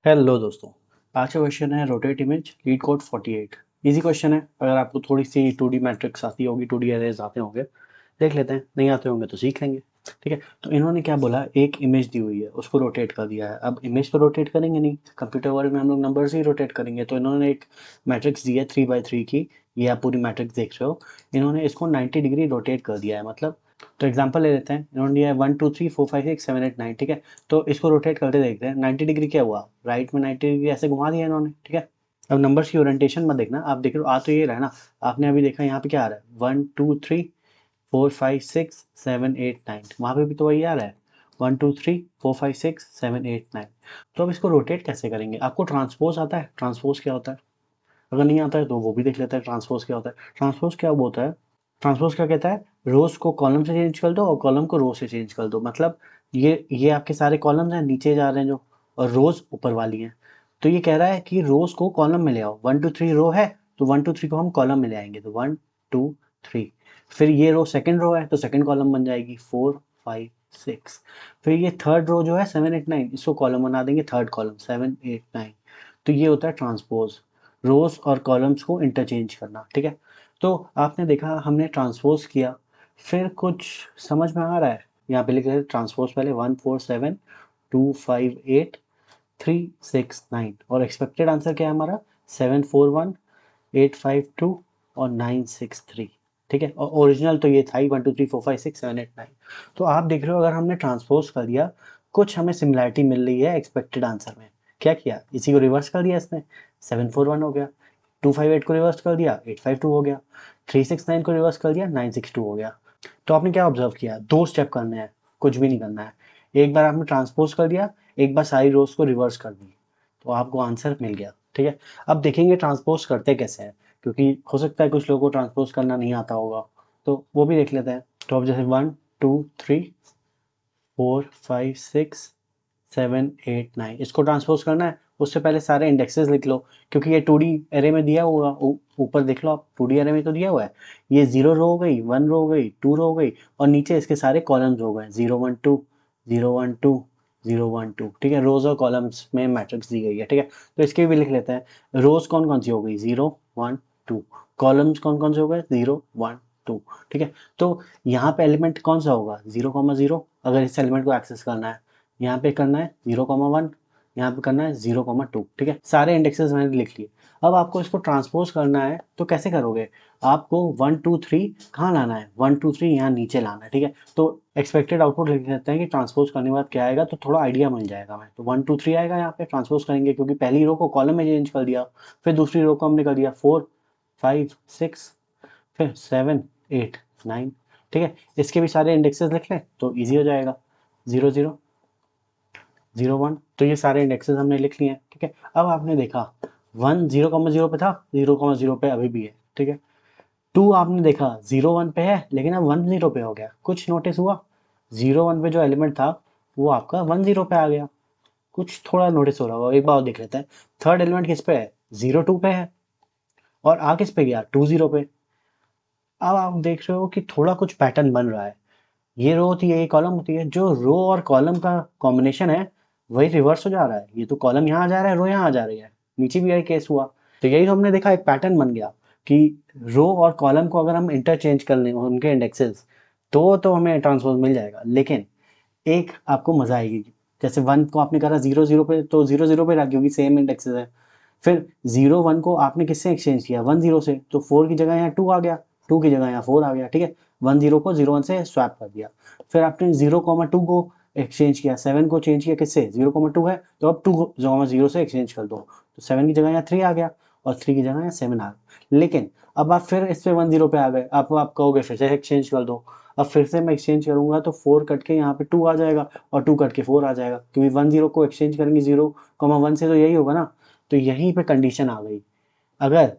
Hello दोस्तों। आज का क्वेश्चन है rotate image leet code 48। Easy question है। अगर आपको थोड़ी सी 2D मैट्रिक्स आती होगी, 2D एरेज आते होंगे, देख लेते हैं। नहीं आते होंगे तो सीख लेंगे। ठीक है, तो इन्होंने क्या बोला, एक इमेज दी हुई है, उसको रोटेट कर दिया है। अब इमेज तो रोटेट करेंगे नहीं, कंप्यूटर वर्ल्ड में हम लोग नंबर्स ही रोटेट करेंगे। तो इन्होंने एक मैट्रिक्स दी है 3x3 की। ये आप पूरी मैट्रिक्स देख रहे हो। इन्होंने इसको 90 डिग्री रोटेट कर दिया है। मतलब तो एग्जाम्पल ले लेते हैं। इन्होंने दिया है 1 2 3 4 5 6 7 8 9, ठीक है। तो इसको रोटेट करते देखते हैं 90 डिग्री क्या हुआ, राइट में 90 डिग्री ऐसे घुमा दिया इन्होंने। ठीक है, अब नंबर्स की ओरिएंटेशन मत देखना, आप देख रहे हो आ तो ये रहा है ना। आपने अभी देखा यहाँ पे क्या आ रहा है, 1 2 3 4 5 6 7 8 9, वहां पे भी तो वही आ रहा है, 1 2 3 4 5 6 7 8 9। तो अब इसको रोटेट कैसे करेंगे? आपको ट्रांसपोज आता है? ट्रांसपोज क्या होता है? अगर नहीं आता है तो वो भी देख लेते हैं ट्रांसपोज क्या होता है। ट्रांसपोज क्या होता है? ट्रांसपोज क्या कहता है, रोज को कॉलम से चेंज कर दो और कॉलम को रो से चेंज कर दो। मतलब ये आपके सारे कॉलम्स हैं, नीचे जा रहे हैं जो, और रोज ऊपर वाली हैं। तो ये कह रहा है कि रोज को कॉलम में ले आओ। 1 2 3 रो है, तो 1 2 3 को हम कॉलम में ले आएंगे, तो 1 2 3। फिर ये रो सेकंड रो है तो सेकंड कॉलम बन जाएगी 4 5 6। फिर ये थर्ड रो जो है 7 8 9, इसको कॉलम बना देंगे, थर्ड कॉलम 7 8 9। तो ये होता है ट्रांसपोज, रोज और कॉलम्स को इंटरचेंज करना। ठीक है, तो आपने देखा हमने ट्रांसपोज किया, फिर कुछ समझ में आ रहा है? यहाँ पे लिख रहे ट्रांसपोज पहले 1 4 7 2 5 8 3 6 9, और एक्सपेक्टेड आंसर क्या है हमारा, 7 4 1 8 5 2 और 9 6 3। ठीक है, और ओरिजिनल तो ये था ही 1 2 3 4 5 6 7 8 9। तो आप देख रहे हो, अगर हमने ट्रांसपोज कर दिया, कुछ हमें सिमिलैरिटी मिल रही है एक्सपेक्टेड आंसर में। क्या किया, इसी को रिवर्स कर दिया इसने, 7 4 1 हो गया। 2 5 8 को रिवर्स कर दिया, 8 5 2 हो गया। 3 6 9 को रिवर्स कर दिया, 9 6 2 हो गया। तो आपने क्या ऑब्जर्व किया, दो स्टेप करने हैं, कुछ भी नहीं करना है। एक बार आपने ट्रांसपोज कर दिया, एक बार सारी रोज को रिवर्स कर दी, तो आपको आंसर मिल गया। ठीक है, अब देखेंगे ट्रांसपोज करते कैसे हैं, क्योंकि हो सकता है कुछ लोगों को ट्रांसपोज करना नहीं आता होगा, तो वो भी देख लेते हैं। तो अब जैसे 1 2 3 4 5 6 7 8 9, इसको ट्रांसपोज करना है। उससे पहले सारे इंडेक्सेस लिख लो, क्योंकि ये 2D एरे में दिया हुआ, ऊपर देख लो आप, 2D एरे में तो दिया हुआ है। ये 0 रो हो गई, 1 रो हो गई, 2 रो हो गई, और नीचे इसके सारे कॉलम्स हो गए, 0 1 2 0 1 2 0 1 2। ठीक है, रोज और कॉलम्स में मैट्रिक्स दी गई है। ठीक है, तो इसके भी लिख लेते हैं। रोज कौन कौन सी हो गई, 0 1 2। कॉलम्स कौन कौन से हो गए, 0 1 2। ठीक है, तो यहाँ पे एलिमेंट कौन सा होगा, 0 0। अगर इस एलिमेंट को एक्सेस करना है, यहाँ पे करना है 0 1, यहाँ पे करना है 0 2। ठीक है, सारे इंडेक्सेस मैंने लिख लिए। अब आपको इसको ट्रांसपोज करना है, तो कैसे करोगे, आपको 1 2 3 कहाँ लाना है, 1 2 3 यहाँ नीचे लाना है। ठीक है, तो एक्सपेक्टेड आउटपुट लिख देते हैं कि ट्रांसपोज करने के बाद क्या आएगा, तो थोड़ा आइडिया मिल जाएगा। मैं तो 1 2 3 आएगा, यहाँ पे ट्रांसपोज करेंगे क्योंकि पहली रो को कॉलम में चेंज कर दिया। फिर दूसरी रो को हमने कर दिया 4 5 6, फिर 7 8 9। ठीक है, इसके भी सारे इंडेक्सेस लिख लें तो ईजी हो जाएगा। 0 0 0 1, तो ये सारे इंडेक्सेस हमने लिख लिए हैं। ठीक है, अब आपने देखा 1 0 0 पे था, 0 0 पे अभी भी है। ठीक है, 2 आपने देखा 0 1 पे है, लेकिन अब 1 0 पे हो गया। कुछ नोटिस हुआ, 0 1 पे जो एलिमेंट था वो आपका 1 0 पे आ गया। कुछ थोड़ा नोटिस हो रहा होगा, एक बार और देख लेते हैं। थर्ड एलिमेंट किस पे है, 0 2 पे है, और आ किस पे गया, 2 0 पे। अब आप देख रहे हो कि थोड़ा कुछ पैटर्न बन रहा है। ये रो होती है, ये कॉलम होती है, जो रो और कॉलम का कॉम्बिनेशन है वही रिवर्स हो जा रहा है। ये तो कॉलम यहाँ आ जा रहा है, रो यहाँ आ जा रही है। नीचे भी यही केस हुआ। तो यही तो हमने देखा, एक पैटर्न बन गया कि रो और कॉलम को अगर हम इंटरचेंज कर लें उनके इंडेक्सेस, तो हमें ट्रांसपोज मिल जाएगा। लेकिन एक आपको मजा आएगी, जैसे 1 को आपने करा 0 0 पे, तो 0 0 पे रख, क्योंकि सेम इंडेक्सेस है। फिर 0 1 को आपने किससे एक्सचेंज किया, 1 0 से, तो 4 की जगह यहाँ 2 आ गया, 2 की जगह यहाँ 4 आ गया। ठीक है, 1 0 को 0 1 से स्वैप कर दिया। फिर आपने 0 2 को एक्सचेंज किया, 7 को चेंज किया किससे, 0 2 है, तो अब 2 0 से एक्सचेंज कर दो, तो 7 की जगह यहाँ 3 आ गया, और 3 की जगह यहाँ 7 आ गया। लेकिन अब आप फिर इस पे 1 0 पे आ गए, आप कहोगे फिर से एक्सचेंज कर दो। अब फिर से मैं एक्सचेंज करूंगा तो 4 कट के यहाँ पे 2 आ जाएगा, और 2 कट के 4 आ जाएगा, क्योंकि 1 0 को एक्सचेंज करेंगे 0 1 से, तो यही होगा ना। तो यहीं पे कंडीशन आ गई। अगर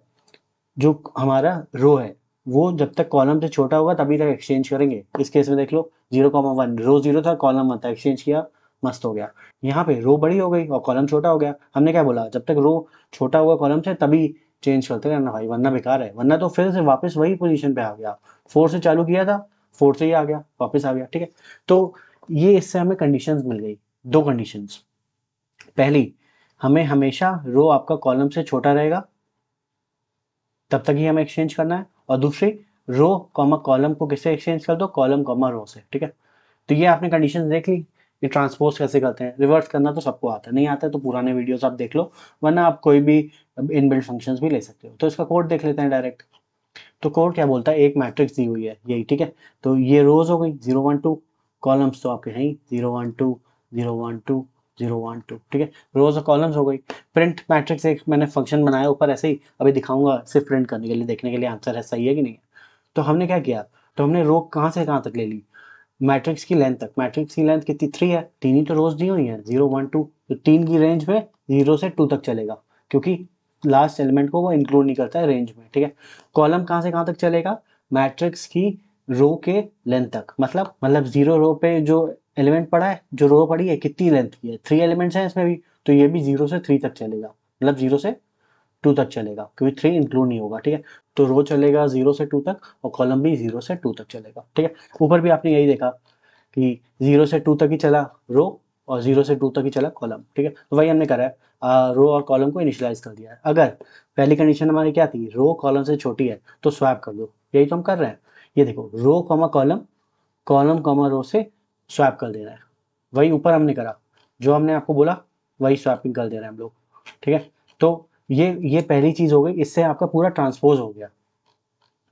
जो हमारा रो है वो जब तक कॉलम से छोटा होगा तभी तक एक्सचेंज करेंगे। इस केस में देख लो 0 1, रो 0 था, कॉलम 1 था, एक्सचेंज किया, मस्त हो गया। यहाँ पे रो बड़ी हो गई और कॉलम छोटा हो गया। हमने क्या बोला, जब तक रो छोटा हुआ कॉलम से तभी चेंज करते रहना भाई, वरना बेकार है, वरना तो फिर से वापस वही पोजीशन पे आ गया। 4 से चालू किया था, 4 से ही आ गया, वापस आ गया। ठीक है, तो ये इससे हमें कंडीशंस मिल गई, दो कंडीशंस। पहली, हमें हमेशा रो आपका कॉलम से छोटा रहेगा, तब तक ही हमें एक्सचेंज करना है। और दूसरी, रो कॉमा कॉलम को किससे एक्सचेंज कर दो, कॉलम कॉमा रो से, ठीक है। तो ये आपने कंडीशन देख ली। ये ट्रांसपोज कैसे करते हैं, रिवर्स करना तो सबको आता है, नहीं आता है तो पुराने वीडियोस आप देख लो, वरना आप कोई भी इनबिल्ट फंक्शंस भी ले सकते हो। तो इसका कोड देख लेते हैं डायरेक्ट। तो कोड क्या बोलता है, एक मैट्रिक्स दी हुई है यही, ठीक है। तो ये रोज हो गई 0 1 2, कॉलम्स तो आपके हैं ही 0 1 2 0 1 2 0 1 2, ठीक है। रोज और कॉलम्स हो गई। प्रिंट मैट्रिक्स एक मैंने फंक्शन बनाया ऊपर ऐसे ही, अभी दिखाऊंगा सिर्फ प्रिंट करने के लिए, देखने के लिए आंसर है सही है कि नहीं है। तो हमने क्या किया, तो हमने रो कहाँ से कहाँ तक ले ली, मैट्रिक्स की लेंथ तक। मैट्रिक्स की लेंथ कितनी, 3 है, 3 ही तो रोज दी हुई है 0 1 2, तो 3 की रेंज में 0 से 2 तक चलेगा, क्योंकि लास्ट एलिमेंट को वो इंक्लूड नहीं करता है रेंज में, ठीक है। कॉलम कहाँ से कहाँ तक चलेगा, मैट्रिक्स की रो के लेंथ तक, मतलब 0 रो पे जो एलिमेंट पड़ा है, जो रो पड़ी है कितनी लेंथ की है, 3 एलिमेंट्स हैं इसमें भी, तो ये भी 0 से 3 तक चलेगा, मतलब 0 से 2 तक चलेगा, क्योंकि 3 इंक्लूड नहीं होगा, ठीक है। तो रो चलेगा 0 से 2 तक और कॉलम भी 0 से 2 तक चलेगा, ठीक है। ऊपर भी आपने यही देखा कि 0 से 2 तक ही चला रो और 0 से 2 तक ही चला कॉलम, ठीक है। तो वही हमने करा है, रो और कॉलम को इनिशियलाइज कर दिया है। अगर पहली कंडीशन हमारी क्या थी, रो कॉलम से छोटी है तो स्वैप कर दो, यही तो हम कर रहे हैं। ये देखो, row comma column, column comma रो से स्वैप कर देना है, वही ऊपर हमने करा, जो हमने आपको बोला वही स्वैपिंग कर दे रहे हैं हम लोग, ठीक है। तो ये पहली चीज हो गई, इससे आपका पूरा ट्रांसपोज हो गया।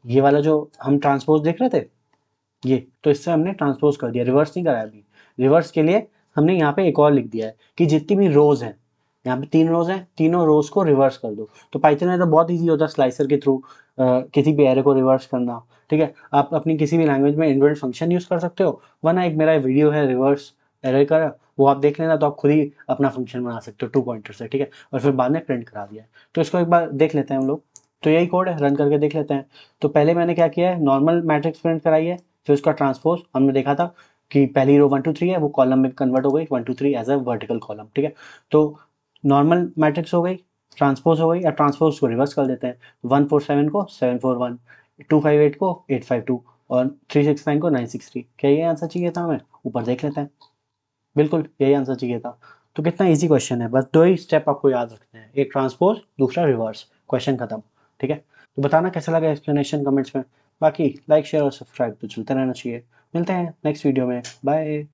ये वाला जो हम ट्रांसपोज देख रहे थे, ये तो इससे हमने ट्रांसपोज कर दिया, रिवर्स नहीं कराया अभी। रिवर्स के लिए हमने यहाँ पे एक और लिख दिया है कि जितनी भी रोज हैं, यहाँ पे 3 रोज हैं, तीनों रोज को रिवर्स कर दो। तो पाइथन में तो बहुत इजी होता है स्लाइसर के थ्रू किसी भी एरे को रिवर्स करना, ठीक है। आप अपनी किसी भी लैंग्वेज में इनबिल्ट फंक्शन यूज कर सकते हो, वरना एक मेरा वीडियो है रिवर्स एरे का, वो आप देख लेना, तो आप खुद ही अपना फंक्शन बना सकते हो 2 पॉइंटर से, ठीक है। और फिर बाद में प्रिंट करा दिया है। तो इसको एक बार देख लेते हैं हम लोग। तो यही कोड है, रन करके देख लेते हैं। तो पहले मैंने क्या किया है, नॉर्मल मैट्रिक्स प्रिंट कराई है, फिर उसका ट्रांसपोज हमने देखा था कि पहली रो 1 2 3 है, वो कॉलम में कन्वर्ट हो गई 1 2 3 एज अ वर्टिकल कॉलम, ठीक है। तो नॉर्मल मैट्रिक्स हो गई, ट्रांसपोज हो गई, या ट्रांसपोज को रिवर्स कर देते हैं, 147 को 741, 258 को 852 और 369 को 963। क्या ये आंसर चाहिए था हमें, ऊपर देख लेते हैं। बिल्कुल यही आंसर चाहिए था। तो कितना इजी क्वेश्चन है, बस 2 ही स्टेप आपको याद रखने हैं, एक ट्रांसपोज दूसरा रिवर्स, क्वेश्चन खत्म, ठीक है। तो बताना कैसा लगा एक्सप्लेनेशन कमेंट्स में। बाकी लाइक शेयर और सब्सक्राइब तो चलते रहना चाहिए। मिलते हैं नेक्स्ट वीडियो में, बाय।